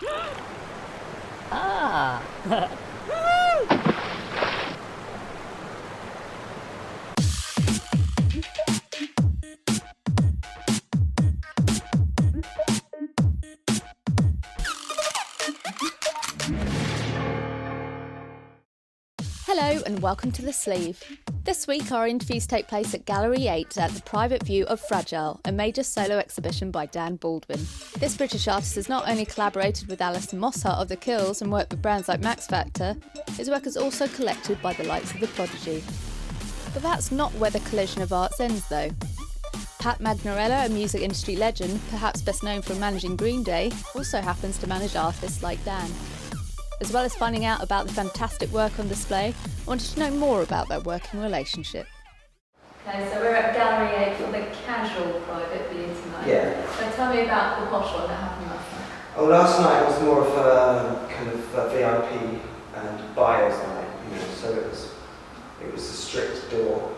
Ah! Hello and welcome to The Sleeve. This week our interviews take place at Gallery 8 at the Private View of Fragile, a major solo exhibition by Dan Baldwin. This British artist has not only collaborated with Alison Mosshart of The Kills and worked with brands like Max Factor, his work is also collected by the likes of The Prodigy. But that's not where the collision of arts ends though. Pat Magnarella, a music industry legend, perhaps best known for managing Green Day, also happens to manage artists like Dan. As well as finding out about the fantastic work on display, I wanted to know more about their working relationship. Okay, so we're at Gallery 8 for the casual private view tonight. Yeah. So tell me about the posh one that happened last night. Oh, last night was more of a kind of a VIP and buyers night, so it was a strict door,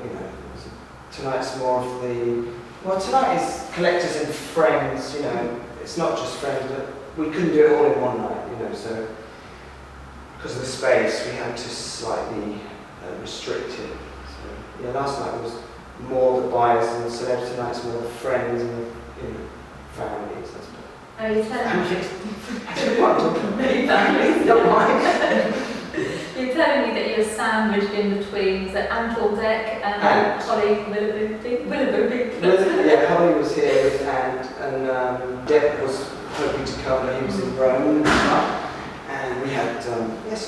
Tonight's more of tonight is collectors and friends, it's not just friends, but we couldn't do it all in one night, so because of the space, we had to slightly restrict it. So, last night was more the buyers and the celebs. Tonight's more the friends and the families. Oh, you're telling me? I don't want to talk about many families, don't mind. You're telling me that you were sandwiched in between Antle Deck and Holly Willoughby. Yeah, Holly was here with and Deb was hoping to come, but he was in Rome. And we had some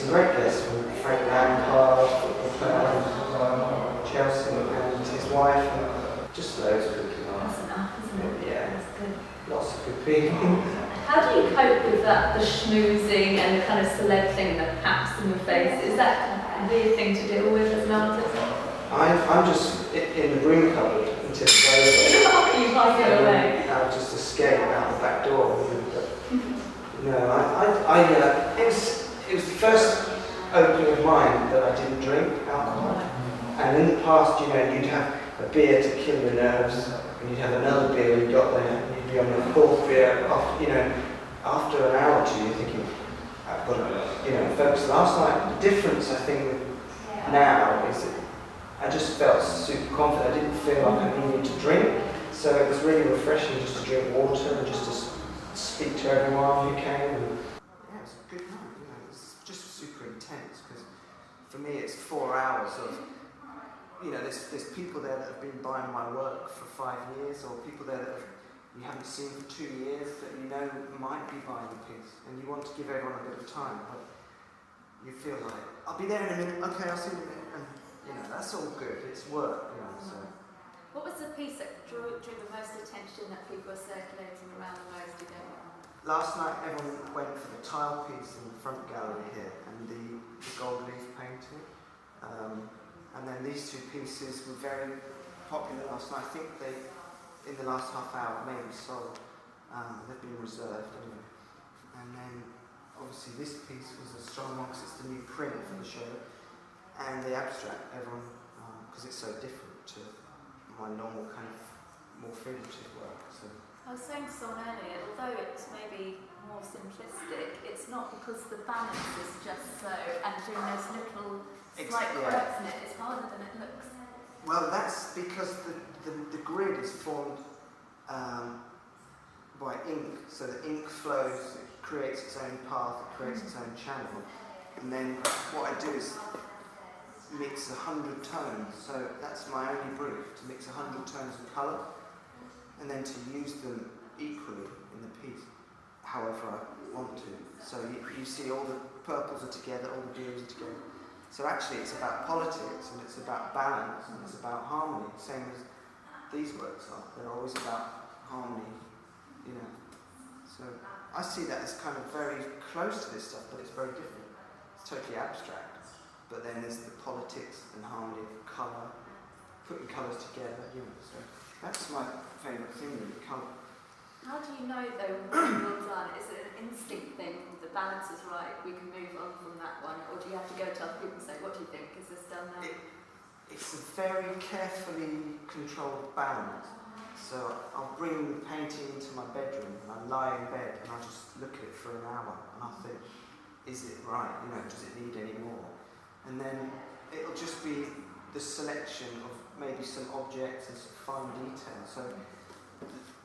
great guests from Frank Lampard, Chelsea and his wife, and just loads of good people. That's enough, isn't it? Yeah, that's good. Lots of good people. How do you cope with that, the schmoozing and the kind of celeb thing, the pats in the face? Is that a weird thing to deal with as an artist? I'm just in the broom cupboard until it's over. You can't get away. I'll just escape out the back door. No, it was the first opening of mine that I didn't drink alcohol. And in the past, you'd have a beer to kill your nerves, and you'd have another beer when you got there, and you'd be on your fourth beer. After an hour or two, you're thinking, I've got to, focus. Last night, the difference I think now is that I just felt super confident. I didn't feel like I needed to drink, so it was really refreshing just to drink water and just to speak to everyone who came. And yeah, it was a good night. It's just super intense because for me it's 4 hours of, there's people there that have been buying my work for 5 years, or people there that you haven't seen for 2 years that might be buying a piece, and you want to give everyone a bit of time, but you feel like, I'll be there in a minute, okay, I'll see you in a minute, and that's all good, it's work, so. What was the piece that drew the most attention, that people were circulating around the most again? Last night everyone went for the tile piece in the front gallery here and the gold leaf painting. And then these two pieces were very popular last night. I think they, in the last half hour, maybe sold. They've been reserved anyway. And then obviously this piece was a strong one because it's the new print for the show. And the abstract, everyone, because it's so different to my normal kind of more figurative work. So. I was saying to someone earlier, although it's maybe more simplistic, it's not because the balance is just so, and doing those little slight quirks in it, it's harder than it looks. Well, that's because the grid is formed by ink, so the ink flows, it creates its own path, it creates its own channel, and then what I do is mix 100 tones, so that's my only brief, to mix 100 tones of colour, and then to use them equally in the piece, however I want to. So you see all the purples are together, all the blues are together. So actually it's about politics, and it's about balance, and it's about harmony, same as these works are. They're always about harmony, So I see that as kind of very close to this stuff, but it's very different. It's totally abstract. But then there's the politics and harmony of colour, putting colours together, so that's my favourite thing, really, colour. How do you know, though, when you're done? Is it an instinct thing, the balance is right, we can move on from that one, or do you have to go to other people and say, what do you think, is this done now? It's a very carefully controlled balance. So I'll bring the painting into my bedroom, and I lie in bed, and I'll just look at it for for an hour, and I'll think, is it right? You know, does it need any more? And then it'll just be the selection of maybe some objects and some fine detail. So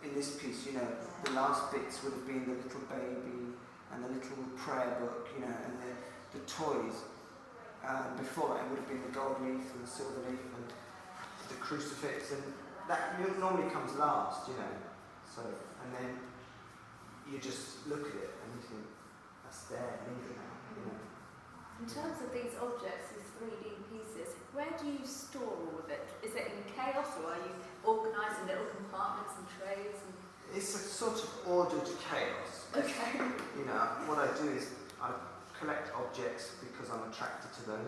in this piece, you know, the last bits would have been the little baby and the little prayer book, you know, and the toys. Before that, it would have been the gold leaf and the silver leaf and the crucifix, and that normally comes last, you know. So, and then you just look at it and you think, that's there, leave it now, you know. In terms of these objects, these 3D pieces, where do you store all of it? Is it in chaos, or are you organised in little compartments and trays? It's a sort of ordered chaos. Okay. You know, what I do is I collect objects because I'm attracted to them.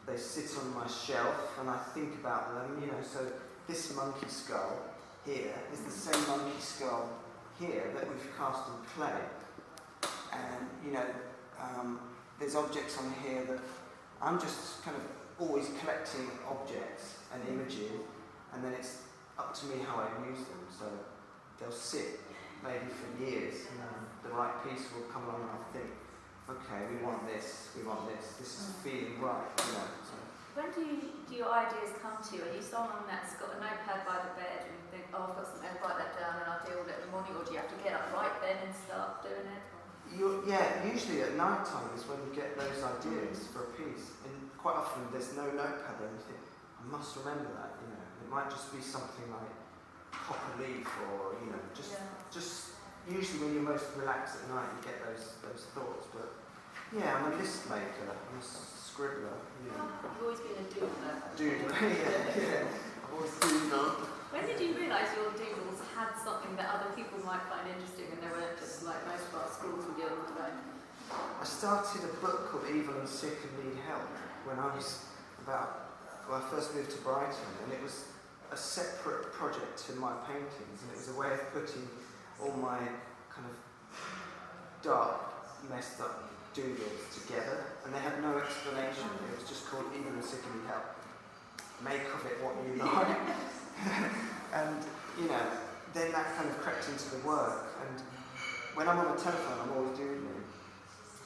They sit on my shelf and I think about them, you know. So this monkey skull here is the same monkey skull here that we've cast in clay. And, you know, there's objects on here that I'm just kind of always collecting objects and images, and then it's up to me how I use them. So they'll sit maybe for years, and then the right piece will come along and I'll think, okay, we want this, this is feeling right, you know. So. When do your ideas come to you? Are you someone that's got a notepad by the bed and you think, oh, I've got something, I'll write that down and I'll deal with it in the morning, or do you have to get up right then and start doing it? Yeah, usually at night time is when you get those ideas for a piece, and quite often there's no notepad or anything. I must remember that, you know. It might just be something like copper leaf, or you know, just usually when you're most relaxed at night, you get those thoughts. But yeah, I'm a list maker, I'm a scribbler. You know. You've always been a doodler. Doodler, yeah. I've always doodled. When did you realise your doodles had something that other people might find interesting, and they weren't just like most of our schools would do all the time? I started a book called Evil and Sick and Need Help when I was I first moved to Brighton, and it was a separate project to my paintings, and it was a way of putting all my kind of dark, messed up doodles together, and they had no explanation. It was just called Evil and Sick and Need Help. Make of it what you like. And, you know, then that kind of crept into the work, and when I'm on the telephone, I'm always doodling.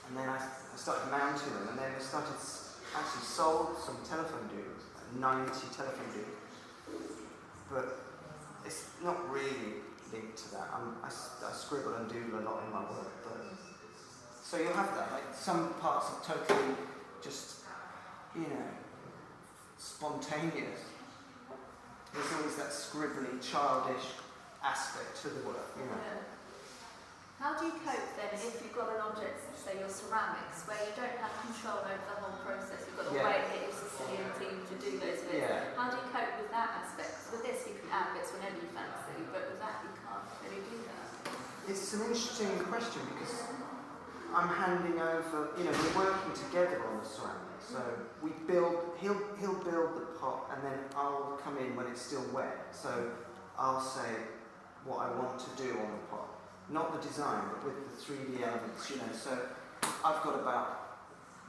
And then I started mounting them, and then I started actually sold some telephone doodles, like 90 telephone doodles. But it's not really linked to that. I scribble and doodle a lot in my work. But so you'll have that. Like some parts are totally just, you know, spontaneous. There's always that scribbly, childish aspect to the work, you know. Yeah. How do you cope then if you've got an object, say your ceramics, where you don't have control over the whole process? You've got to wait and get your Sicilian team to do those bits. Yeah. How do you cope with that aspect? 'Cause with this you can add bits whenever you fancy, but with that you can't really do that. It's an interesting question because I'm handing over, you know, we're working together on the ceramics. So we build, he'll build the pot, and then I'll come in when it's still wet. So I'll say what I want to do on the pot. Not the design, but with the 3D elements, you know. So I've got about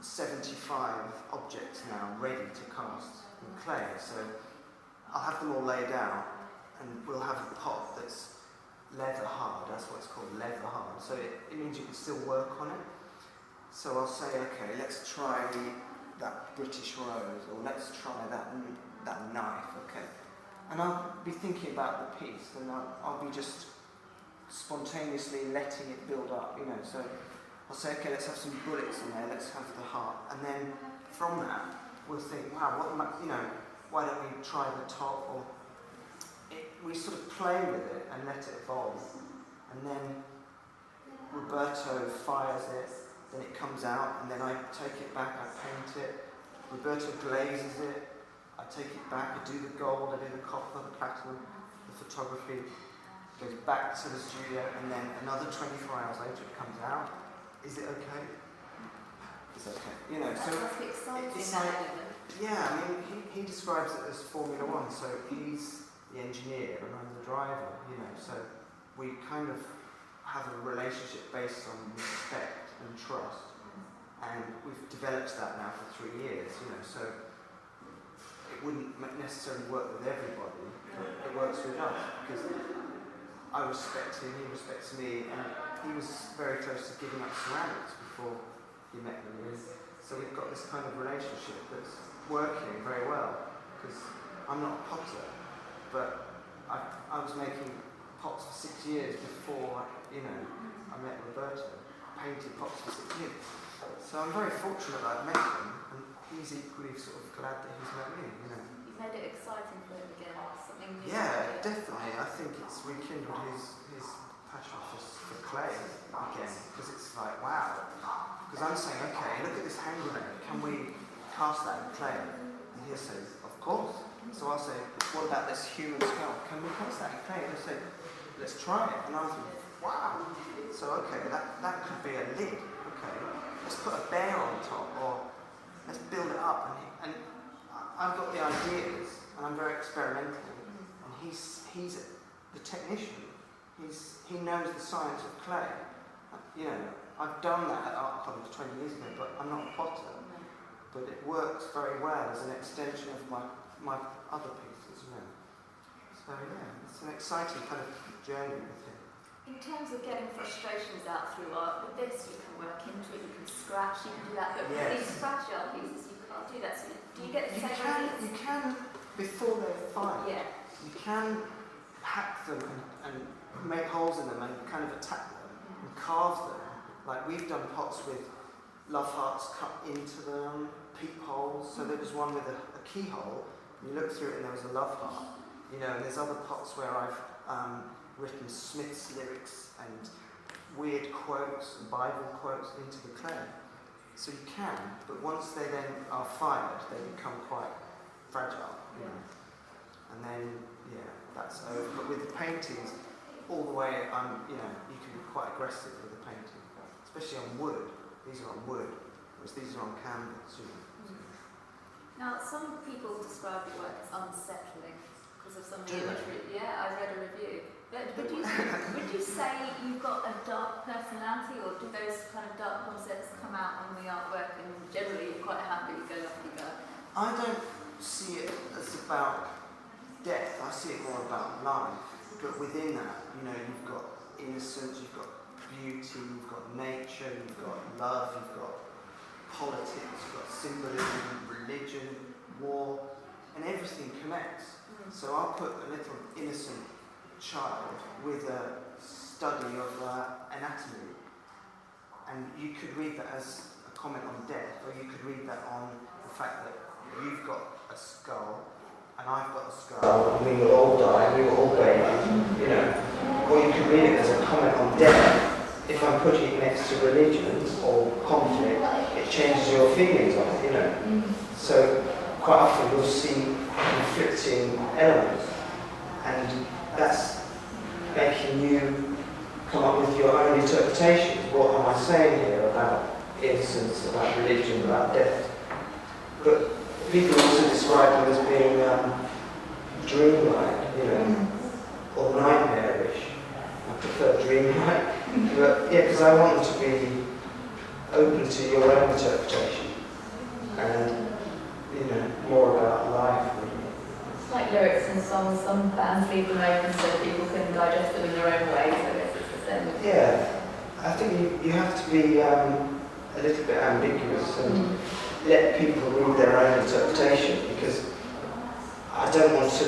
75 objects now ready to cast in clay. So I'll have them all laid out, and we'll have a pot that's leather hard. That's what it's called, leather hard. So it means you can still work on it. So I'll say, okay, let's try that British rose, or let's try that knife, okay. And I'll be thinking about the piece, and I'll be just spontaneously letting it build up, you know. So I'll say, okay, let's have some bullets in there, let's have the heart, and then from that we'll think, wow, why don't we try the top? Or we sort of play with it and let it evolve, and then Roberto fires it, then it comes out, and then I take it back, I paint it, Roberto glazes it, I take it back, I do the gold, I do the copper, the platinum, the photography, goes back to the studio, and then another 24 hours later it comes out. Is it okay? It's okay. You know, so it's like, yeah, I mean, he describes it as Formula One, so he's the engineer and I'm the driver, you know, so we kind of have a relationship based on respect and trust, and we've developed that now for 3 years, you know, so it wouldn't necessarily work with everybody, but it works with us, because I respect him, he respects me, and he was very close to giving up ceramics before he met me. So we've got this kind of relationship that's working very well, because I'm not a potter, but I was making pots for 6 years before, I met Roberto, painted pots for 6 years. So I'm very fortunate that I've met him, and he's equally sort of glad that he's met me, You've made it exciting for him again, something new. Yeah, definitely. I think it's rekindled his passion for clay again, because it's like, wow. Because I'm saying, okay, look at this hand grenade, can we cast that in clay? And he'll say, of course. So I'll say, what about this human skull? Can we cast that in clay? And he'll say, let's try it. And I'll think, wow. So okay, that could be a lid. Okay, let's put a bear on top, or let's build it up. And I've got the ideas, and I'm very experimental. And he's the technician. He knows the science of clay. I've done that at art college 20 years ago, but I'm not a potter. But it works very well as an extension of my other pieces. So yeah, it's an exciting kind of journey with him. In terms of getting frustrations out through art, with this you can work into it, you can scratch, you can do that, but with these fragile pieces you can't do that. So do you get the same ideas? You can, before they're fine, you can hack them and make holes in them and kind of attack them and carve them. Like we've done pots with love hearts cut into them, peepholes. So there was one with a keyhole, and you look through it and there was a love heart. And there's other pots where I've written Smith's lyrics and weird quotes and Bible quotes into the clay. So you can, but once they then are fired, they become quite fragile. And then, that's over. But with the paintings, all the way, you can be quite aggressive with the painting, especially on wood. These are on wood, whereas these are on canvas. Now, some people describe your work as unsettling because of some of the imagery. Yeah, I read a review. But would you say you've got a dark personality, or do those kind of dark concepts come out on the artwork and generally you're quite happy to go up you go? I don't see it as about death, I see it more about life. But within that, you've got innocence, you've got beauty, you've got nature, you've got love, you've got politics, you've got symbolism, religion, war, and everything connects. So I'll put a little innocent child with a study of anatomy, and you could read that as a comment on death, or you could read that on the fact that you've got a skull and I've got a skull and we will all die, we will all babies, or you could read it as a comment on death. If I'm putting it next to religion or conflict, it changes your feelings on it, So quite often you'll see conflicting elements, and that's making you come up with your own interpretations. What am I saying here about innocence, about religion, about death? But people also describe them as being dreamlike, or nightmarish. I prefer dreamlike, but because I want them to be open to your own interpretation, and more about life. It's like lyrics in songs. Some bands leave them open so people can digest them in their own way. So I guess it's the same. Yeah, I think you have to be a little bit ambiguous and let people read their own interpretation, because I don't want to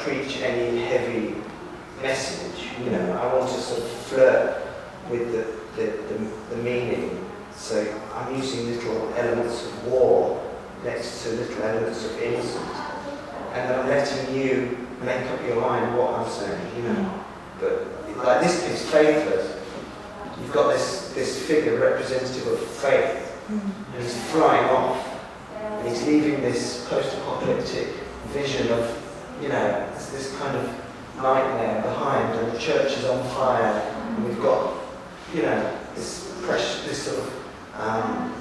preach any heavy message. I want to sort of flirt with the meaning. So I'm using little elements of war next to little elements of innocence, and I'm letting you make up your mind what I'm saying. But like this piece, Faithless, you've got this figure representative of faith, and he's flying off, and he's leaving this post-apocalyptic vision of, this kind of nightmare behind, and the church is on fire, and we've got, this sort of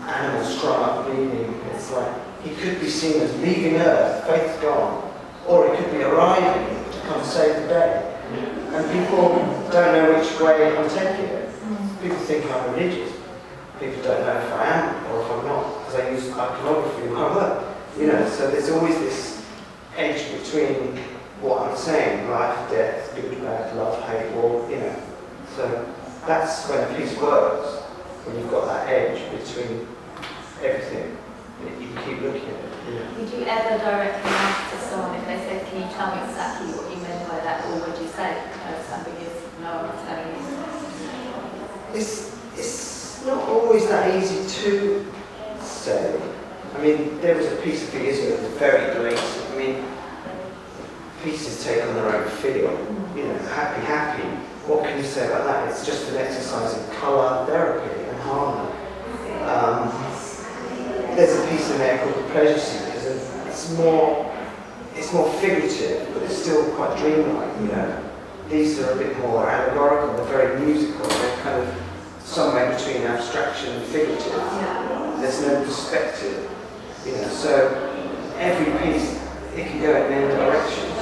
animal strung up bleeding. It's like he could be seen as leaving Earth, faith's gone, or he could be arriving to come save the day. And people don't know which way I'm taking it. People think I'm religious. People don't know if I am or if I'm not, because I use iconography in my work. So there's always this edge between what I'm saying, life, death, good, bad, love, hate, war, So that's when a piece works, when you've got that edge between everything. You keep looking at it. Yeah. Would you ever directly ask to someone if they said, can you tell me exactly what you meant by that, or would you say, no, something is, no, I'm not telling you? It's not always that easy to say. I mean, there was a piece of years ago that was very great. I mean, pieces take on their own feel. You know, happy. What can you say about that? It's just an exercise in colour therapy and harmony. There's a piece in there called The Pleasure Seekers, and it's more figurative, but it's still quite dreamlike, you know. These are a bit more allegorical, they're very musical, they're kind of somewhere between abstraction and figurative. There's no perspective, you know, so every piece, it can go in many directions.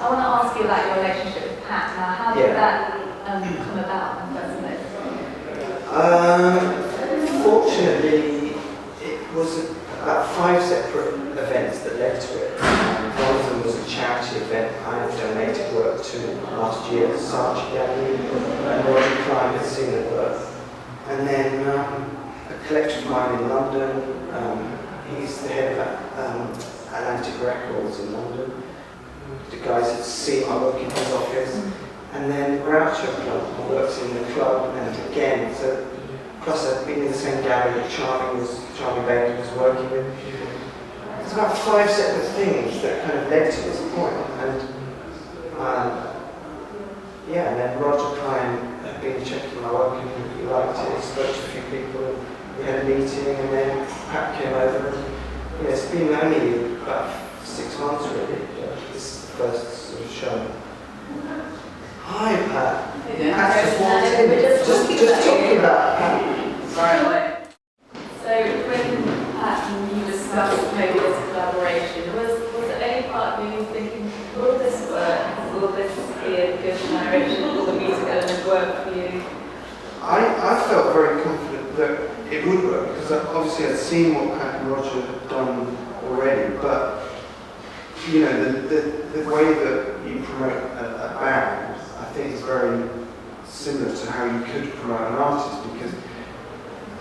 I want to ask you about your relationship with Pat. Now, how did that come about in the first place? Fortunately, it was about 5 separate events that led to it. One of them was a charity event I had donated work to last year, the Saatchi Gallery, and Roger Klein had seen the work. And then a collector of mine in London, he's the head of Atlantic Records in London. The guys had seen my work in his office. And then Roberto Club works in the club, and again, so plus I've been in the same gallery that Charlie Baker was working with. It's about 5 separate things that kind of led to this point. And and then Roger Klein had been checking my work and he liked it, he spoke to a few people, and we had a meeting, and then Pat came over. And, it's been only about 6 months really. This is the first sort of show. Hi Pat. Pat's just walked in. Just talking about Pat. Sorry. So when Pat and you discussed maybe this collaboration, was there any part of you thinking, will this work? Will this be a good narration? Will the music element work for you? I felt very confident that it would work, because obviously I'd seen what Pat and Roger had done already, but you know, the way that you promote a band, I think is very similar to how you could promote an artist, because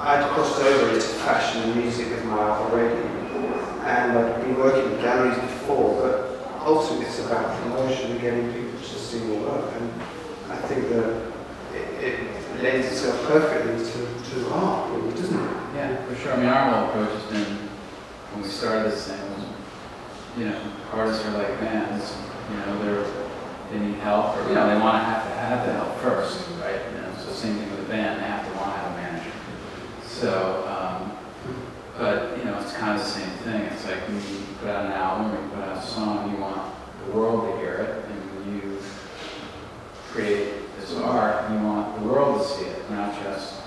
I'd crossed over into fashion and music with my art already, and I'd been working in galleries before, but ultimately it's about promotion and getting people to see your work, and I think that it lends itself perfectly to art, really, doesn't it? Yeah, for sure. I mean, our whole approach has been, when we started this thing, was, you know, artists are like bands, you know, they need help, or, you know, they want to have the help first, right? You know, so same thing with a band, they have to want to have a manager. So, but, you know, it's kind of the same thing. It's like when you put out an album or you put out a song, you want the world to hear it, and when you create this art, you want the world to see it, not just,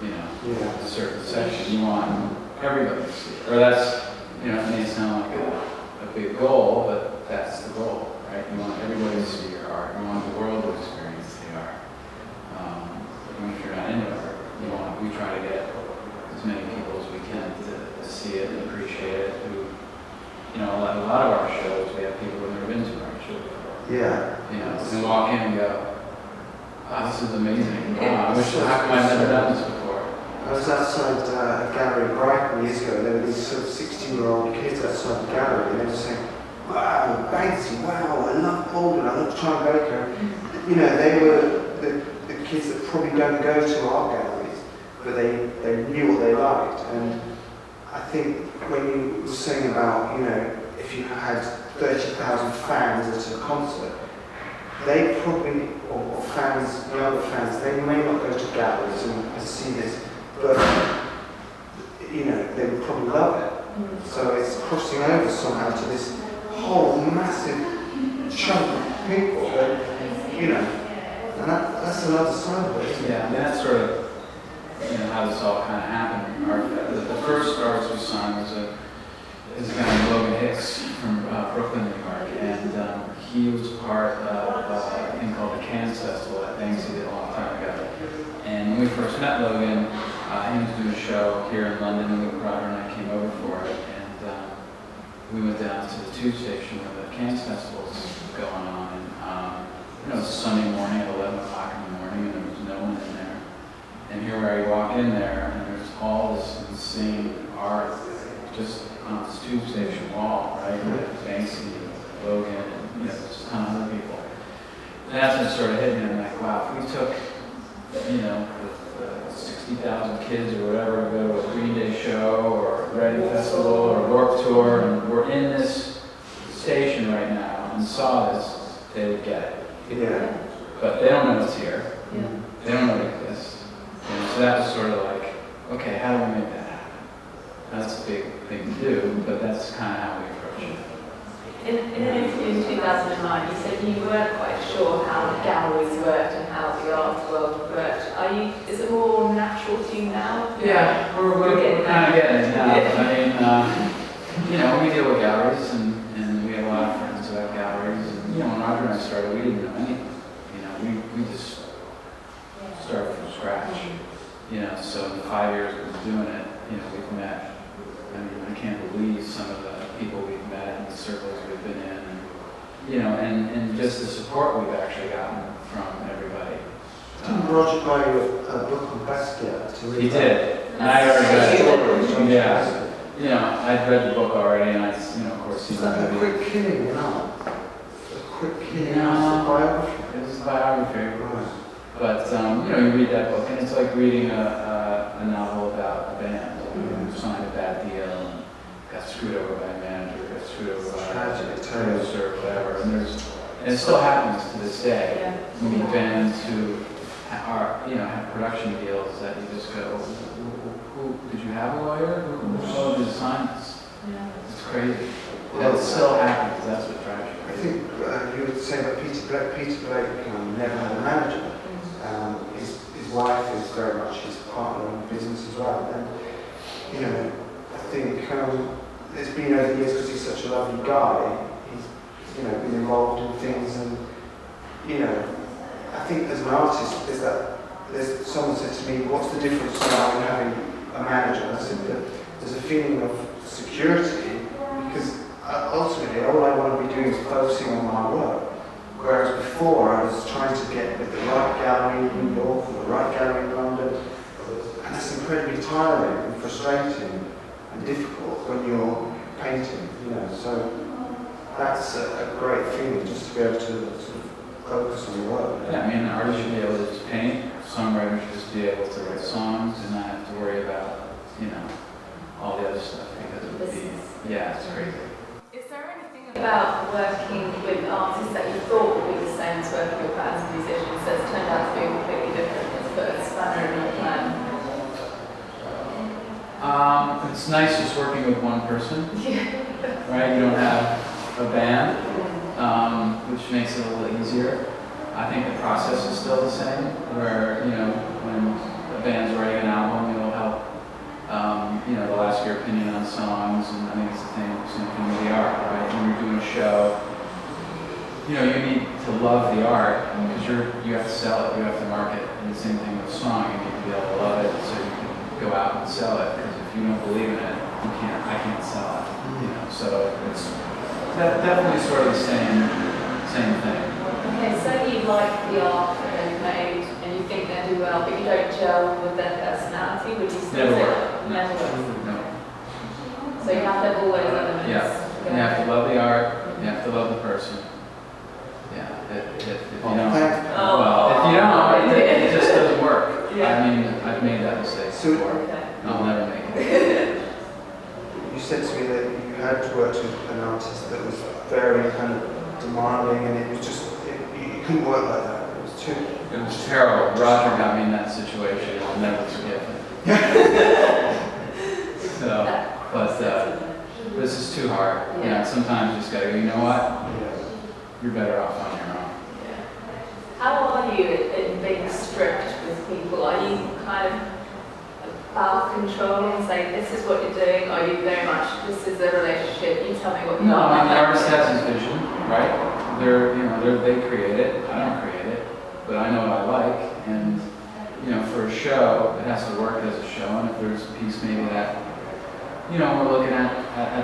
you know, a certain section. You want everybody to see it. Or that's, you know, it may sound like a big goal, but that's the goal, right? You want everybody to see your art. You want the world to experience the art. Even if you're not into art, we try to get as many people as we can to see it and appreciate it. You know, a lot of our shows, we have people who've never been to our show before. Yeah. You know, and walk in and go, wow, this is amazing. Wow, I wish I've never done this before. I was outside a gallery in Brighton years ago, and there were these sort of 16-year-old kids outside the gallery, and they were saying, wow, Banksy, wow, I love Baldwin, I love Charlie Baker. You know, they were the kids that probably don't go to art galleries, but they knew what they liked. And I think when you were saying about, you know, if you had 30,000 fans at a concert, they probably, or fans, younger fans, they may not go to galleries and see this, but, you know, they would probably love it. So it's crossing over somehow to this whole massive chunk of people that, you know, and that's another side of it. Yeah, and that's sort of, you know, how this all kind of happened. The first artist we signed was a guy named Logan Hicks from Brooklyn, New York, and he was part of a thing called the Cannes Festival that Banksy did a long time ago. And when we first met Logan, he was doing a show here in London, and Roger and I came over for it, and we went down to the tube station where the Cannes Festival was going on, and you know, it was a Sunday morning at 11 o'clock in the morning, and there was no one in there. And here where you walk in there, and there's all this insane art just on this tube station wall, right? Banksy, Logan, and just a ton of other people. And that's when it sort of hit me. I'm like, wow, if we took, the 60,000 kids or whatever to go to a Green Day show or a Reading Festival or a Warped Tour, and we're in this station right now and saw this, they would get it. Yeah. But they don't know it's here. Yeah. They don't know it exists. And so that was sort of like, okay, how do we make that happen? That's a big thing to do, but that's kind of how we approach it. In an interview in 2009, you said you weren't quite sure how the galleries worked and how the art world worked. Is it more natural to you now? Yeah, we're kind of getting it now. I mean, we deal with galleries, and we have a lot of friends who have galleries. And, when Roger and I started, we didn't know anything. We just started from scratch. So in the 5 years we've been doing it, we've met. I mean, I can't believe some of the people we've met and the circles we've been in, and just the support we've actually gotten from everybody. Didn't Roger buy you a book on Basquiat to read? He did, and I already read it. Yeah, I'd read the book already, and of course, seen It's the like a movie. quick killing, A quick killing. No. It's a biography. It was a biography. Right. But, you read that book, and it's like reading a novel about a band who signed a bad deal and got screwed over by a manager, got screwed over by a producer or whatever. And it still happens to this day. Yeah. You meet bands who are, have production deals that you just go, who did you have a lawyer? Who told you to sign this? Yeah. It's crazy. That still happens. That's what drives you I crazy. think you were saying about Peter Blake. Peter Blake never had a manager. His wife is very much his partner in business as well. And, I think it's been over the years because he's such a lovely guy. He's, been involved in things, and, I think as an artist, someone said to me, what's the difference now in having a manager? I said that there's a feeling of security because ultimately all I want to be doing is focusing on my work. Whereas before I was trying to get with the right gallery in New York or the right gallery in London, and that's incredibly tiring and frustrating and difficult when you're painting, So that's a great feeling just to be able to sort of focus on your work. Yeah, I mean, an artist should be able to just paint, songwriters should just be able to write songs and not have to worry about, all the other stuff because it would be, it's crazy. Is there anything about working with artists that you thought would be the same as working with bands and musicians that's turned out to be completely different? It's put a spanner in your plan. It's nice just working with one person, right? You don't have a band, which makes it a little easier. I think the process is still the same, where, when a band's writing an album, it'll help, they'll ask your opinion on songs, and I think it's the same thing with the art, right? When you're doing a show, you need to love the art, because you have to sell it, you have to market it. And the same thing with a song, you need to be able to love it so you can go out and sell it, because if you don't believe in it, I can't sell it, So it's definitely sort of the same thing. Okay, so you like the art that they've made and you think they do well, but you don't gel with their personality, would you still Never say work. that? Never works. No. So you have to have all those elements. Yeah. You have to love the art, you have to love the person. Yeah. If you don't, it just doesn't work. Yeah. I mean, I've made that mistake before. Okay. I'll never make it. You said to me that you had worked with an artist that was very kind of demanding, and it was just, you couldn't work like that. It was too... It was terrible. Roger got me in that situation. I'll never forgive him. But this is too hard. Sometimes you just gotta go, you know what? You're better off on your own. How are you in being strict with people? Are you kind of about control and say, this is what you're doing? Are you very much, this is the relationship, you tell me what you No, want? I mean, the artist has his vision, right? They create it. I don't create it, but I know what I like. And, for a show, it has to work as a show. And if there's a piece maybe that, we're looking at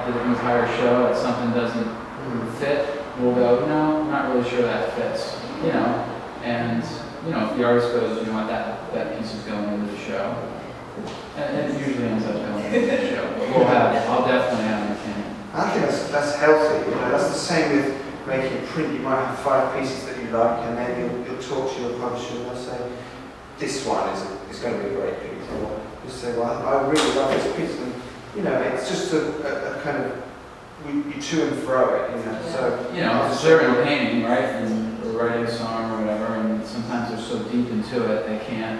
the entire show, and something doesn't fit, we'll go, no, I'm not really sure that fits, And you know, if the artist goes, you know what, that piece is going into the show, and it usually ends up going into the show. But I'll definitely have an opinion. I think that's healthy. You know, that's the same with making a print. You might have 5 pieces that you like, and then you'll talk to your publisher and they'll say, this one is going to be a great piece. Or you'll say, well, I really love this piece. And, you know, it's just a kind of, you to and fro it, you know. Yeah. So, You know, it's a painting, right, and writing a song or whatever, and sometimes they're so deep into it, they can't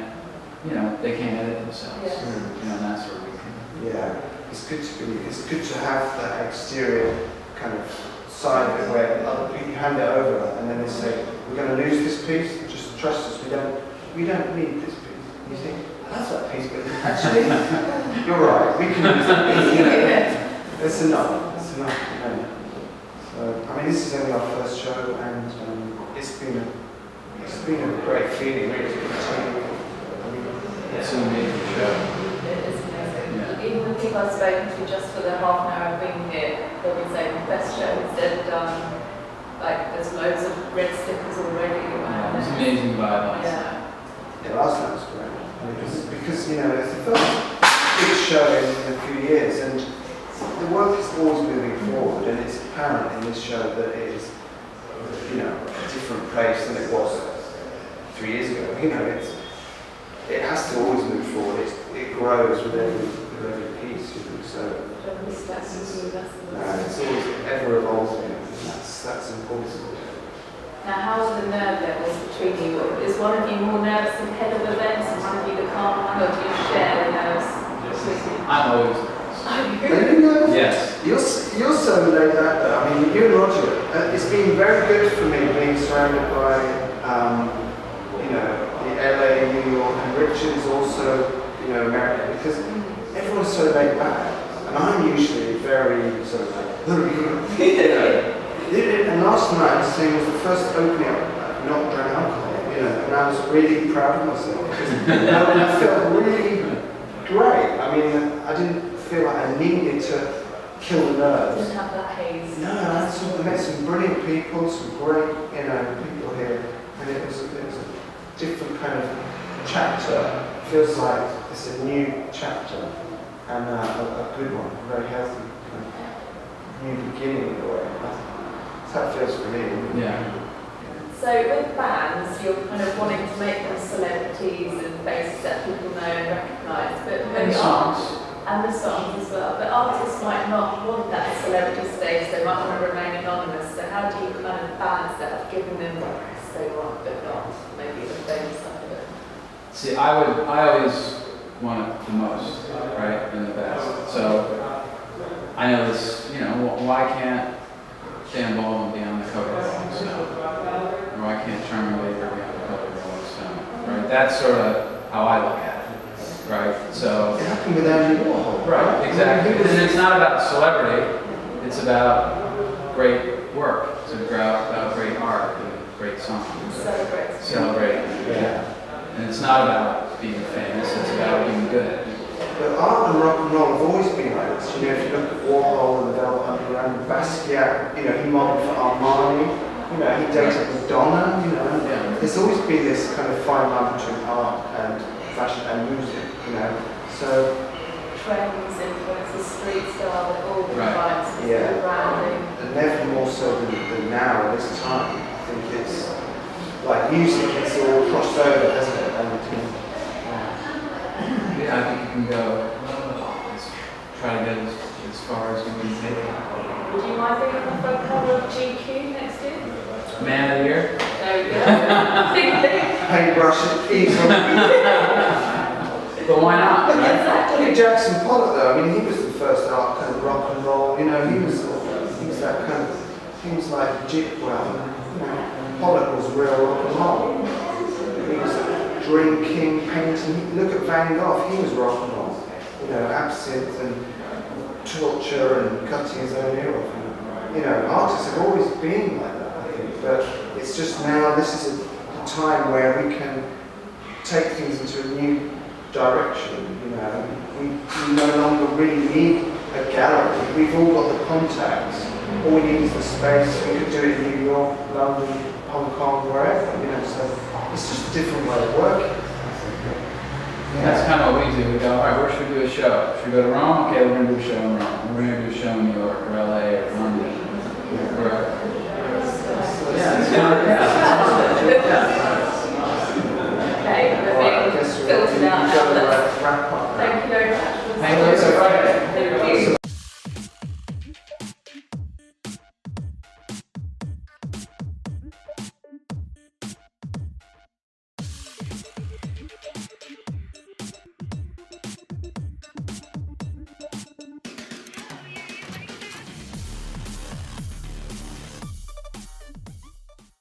edit themselves. Yeah. You know, and that's where we can. yeah, it's good to have that exterior kind of side of it where other people hand it over and then they say, we're going to lose this piece, just trust us, we don't need this piece. And you think, I love that piece, but actually, you're right, we can use that piece, you know. It's enough, you know. So, I mean, this is only our first show and it's been a great feeling, really, to continue. It's an amazing show. It is amazing. Yeah. Even the people I've spoken to just for the half an hour I've been here, they'll be saying the best show is dead done. Like there's loads of red stickers already. It's an amazing vibe. Yeah. Yeah, last night was great. Because you know, it's the first big show in a few years and the work is always moving forward and it's apparent in this show that it is, you know, a different place than it was 3 years ago. You know, it has to always move forward. It grows with every piece, you know. So it's always ever evolving. And that's important. Now, how are the nerve levels between you? Is one of you more nervous ahead of events and one of you the calm one, or do you share the nerves between you? I'm always nervous. Are you nervous? Yes. You're so laid out though. I mean, you and Roger, it's been very good for me being surrounded by, you know, the LA, New York, and Richard is also, you know, America, because everyone's so laid back. And I'm usually very sort of like, you know. And last night, I was saying, was the first opening I've not drank alcohol, you know, and I was really proud of myself because I felt really great. I mean, I didn't feel like I needed to kill the nerves. Didn't have that haze. No, I met some brilliant people, some great, you know, people here, and it was a different kind of chapter. It feels like it's a new chapter and a good one, a very healthy kind of new beginning in a way. That's how it feels for me. Yeah. So with bands, you're kind of wanting to make them celebrities and faces that people know and recognise, but maybe songs. And the songs as well. But artists might not want that celebrity stage, they might want to remain anonymous. So how do you kind of balance that of giving them the press they want, but not maybe the famous side of it? See, I always want it the most, right, and the best. So I know this, you know, why can't Dan Baldwin be on the cover of Rolling Stone? Or why can't Charmin Baker be on the cover of Rolling Stone? Right? That's sort of how I look at it, right? So It happened with Andy Warhol. right, exactly. And it's not about celebrity, it's about great work. It's about great art and great songs. Celebrating. Yeah. And it's not about being famous, it's about being good. But art and rock and roll have always been like this. You know, if you look at Warhol and the Velvet Underground, Basquiat, you know, he modeled for Armani, you know, he dated Madonna, you know. Yeah. There's always been this kind of fine line between art and fashion and music, you know. So, Trends, influences, street style, they've all been Right. influences, Yeah. the branding. and never more so than now at this time. I think it's like music, it's all crossed over, hasn't it? And, Yeah, I think you can go, try to get as far as you can take it. Would you mind being on the front cover of GQ next year? Man of the year? There we go. Think big. paintbrush, easel. But why not, right? Exactly. Look at Jackson Pollock though, I mean he was the first art kind of rock and roll, you know, he was that kind of, he was like, well, you know, Pollock was real rock and roll. He was drinking, painting, look at Van Gogh, he was rock and roll. You know, absinthe and torture and cutting his own ear off. You know, artists have always been like that, I think, but it's just now, this is a time where we can take things into a new direction, you know. We no longer really need a gallery. We've all got the contacts. All we need is the space. We could do it in New York, London, Hong Kong, wherever, you know. So it's just a different way of working. That's kind of what we do. We go, all right, where should we do a show? Should we go to Rome? Okay, we're going to do a show in Rome. We're going to do a show in New York or LA or London or wherever.